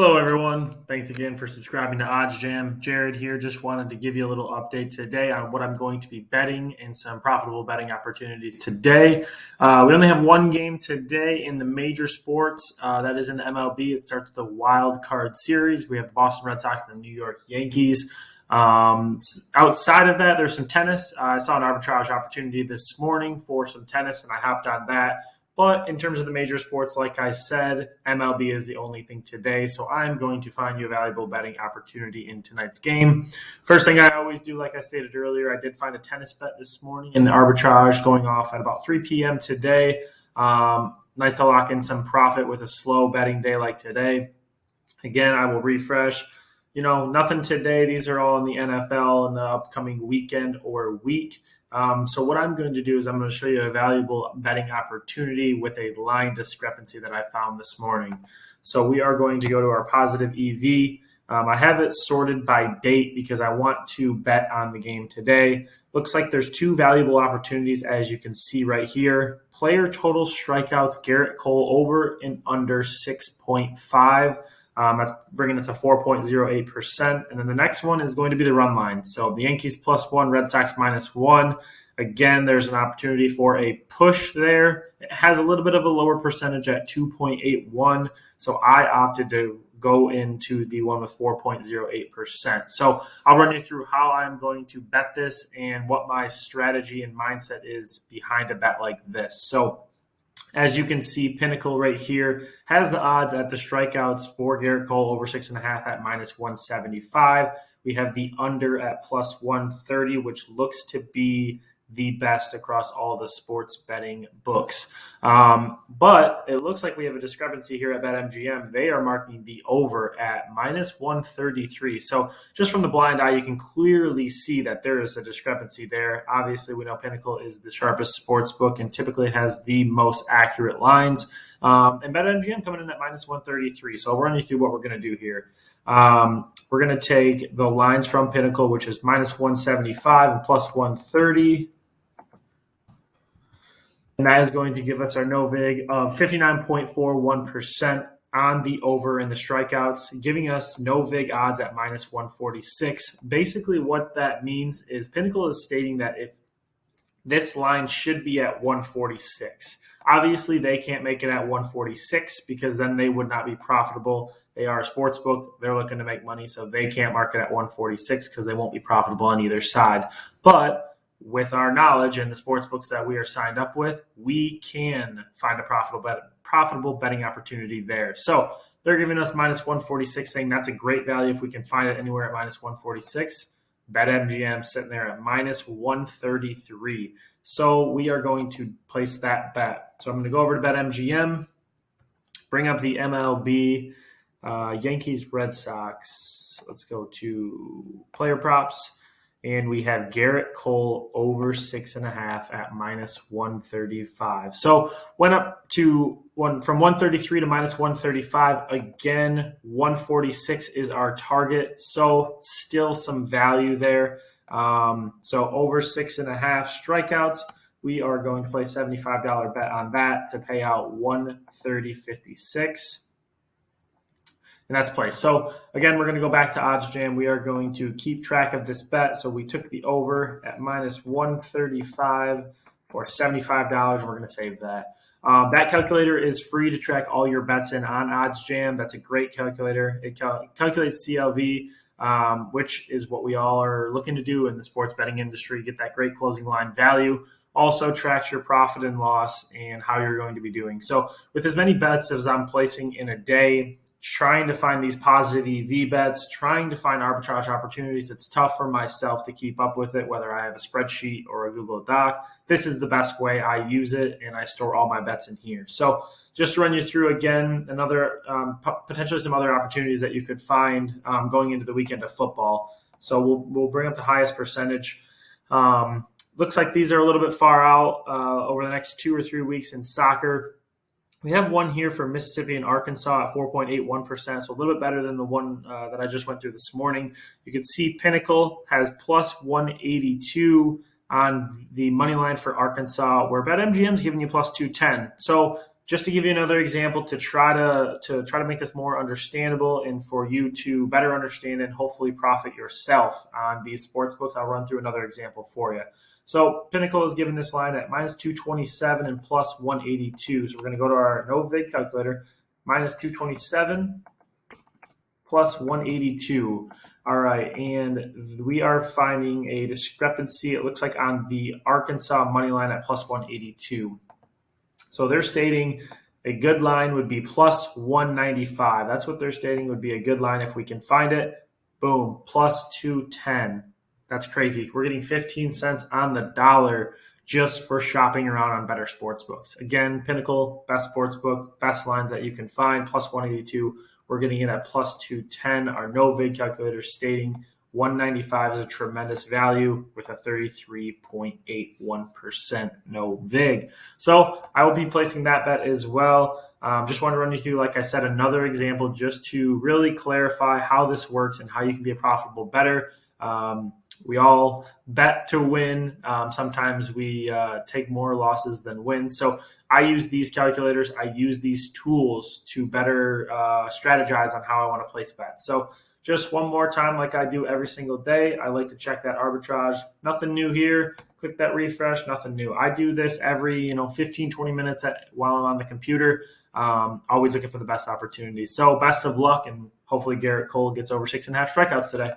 Hello, everyone. Thanks again for subscribing to OddsJam. Jared here. Just wanted to give you a little update today on what I'm going to be betting and some profitable betting opportunities today. We only have one game today in the major sports. That is in the MLB. It starts with the wild card series. We have the Boston Red Sox and the New York Yankees. Outside of that, there's some tennis. I saw an arbitrage opportunity this morning for some tennis, and I hopped on that. But in terms of the major sports, like I said, MLB is the only thing today. So I'm going to find you a valuable betting opportunity in tonight's game. First thing I always do, like I stated earlier, I did find a tennis bet this morning in the arbitrage going off at about 3 p.m. today. Nice to lock in some profit with a slow betting day like today. Again, I will refresh. Nothing today. These are all in the NFL in the upcoming weekend or week. So what I'm going to do is I'm going to show you a valuable betting opportunity with a line discrepancy that I found this morning. So we are going to go to our positive EV. I have it sorted by date because I want to bet on the game today. Looks like there's two valuable opportunities, as you can see right here. Player total strikeouts, Gerrit Cole over and under 6.5. That's bringing us to 4.08%. And then the next one is going to be the run line. So the Yankees +1, Red Sox -1. Again, there's an opportunity for a push there. It has a little bit of a lower percentage at 2.81. So I opted to go into the one with 4.08%. So I'll run you through how I'm going to bet this and what my strategy and mindset is behind a bet like this. So as you can see, Pinnacle right here has the odds at the strikeouts for Gerrit Cole over 6.5 at -175. We have the under at +130, which looks to be the best across all the sports betting books. But it looks like we have a discrepancy here at BetMGM. They are marking the over at -133. So just from the blind eye, you can clearly see that there is a discrepancy there. Obviously, we know Pinnacle is the sharpest sports book and typically has the most accurate lines. And BetMGM coming in at -133. So I'll run you through what we're going to do here. We're going to take the lines from Pinnacle, which is -175 and +130. And that is going to give us our no vig of 59.41% on the over in the strikeouts, giving us no vig odds at -146. Basically, what that means is Pinnacle is stating that if this line should be at 146. Obviously, they can't make it at 146 because then they would not be profitable. They are a sports book. They're looking to make money, so they can't mark it at 146 because they won't be profitable on either side. But with our knowledge and the sports books that we are signed up with, we can find a profitable betting opportunity there. So they're giving us -146, saying that's a great value if we can find it anywhere at -146. BetMGM sitting there at -133. So we are going to place that bet. So I'm going to go over to BetMGM, bring up the MLB, Yankees Red Sox. Let's go to player props. And we have Gerrit Cole over 6.5 at -135. So went up to from 133 to -135. Again, 146 is our target. So still some value there. So over 6.5 strikeouts, we are going to play a $75 bet on that to pay out 130.56. And that's placed. So again, we're going to go back to OddsJam. We are going to keep track of this bet. So we took the over at -135 or $75. We're going to save that. That calculator is free to track all your bets in on OddsJam. That's a great calculator. It calculates CLV, which is what we all are looking to do in the sports betting industry, get that great closing line value. Also tracks your profit and loss and how you're going to be doing. So with as many bets as I'm placing in a day, trying to find these positive EV bets, trying to find arbitrage opportunities. It's tough for myself to keep up with it, whether I have a spreadsheet or a Google Doc. This is the best way I use it, and I store all my bets in here. So just to run you through again, another potentially some other opportunities that you could find going into the weekend of football. So we'll bring up the highest percentage. Looks like these are a little bit far out over the next 2 or 3 weeks in soccer. We have one here for Mississippi and Arkansas at 4.81%, so a little bit better than the one that I just went through this morning. You can see Pinnacle has +182 on the money line for Arkansas, where BetMGM is giving you +210. So just to give you another example to try to make this more understandable and for you to better understand and hopefully profit yourself on these sports books, I'll run through another example for you. So Pinnacle is given this line at minus 227 and plus 182. So we're going to go to our no vig calculator, minus 227 plus 182. All right, and we are finding a discrepancy, it looks like, on the Arkansas money line at plus 182. So they're stating a good line would be plus 195. That's what they're stating would be a good line if we can find it. Boom, plus 210. That's crazy. We're getting 15 cents on the dollar just for shopping around on better sports books. Again, Pinnacle, best sports book, best lines that you can find, plus 182. We're getting it at plus 210. Our no vig calculator stating 195 is a tremendous value with a 33.81% no vig. So I will be placing that bet as well. Just want to run you through, like I said, another example just to really clarify how this works and how you can be a profitable bettor. We all bet to win. Sometimes we take more losses than wins. So I use these calculators. I use these tools to better strategize on how I want to place bets. So just one more time, like I do every single day, I like to check that arbitrage. Nothing new here. Click that refresh, nothing new. I do this every 15, 20 minutes while I'm on the computer. Always looking for the best opportunities. So best of luck, and hopefully Gerrit Cole gets over 6.5 strikeouts today.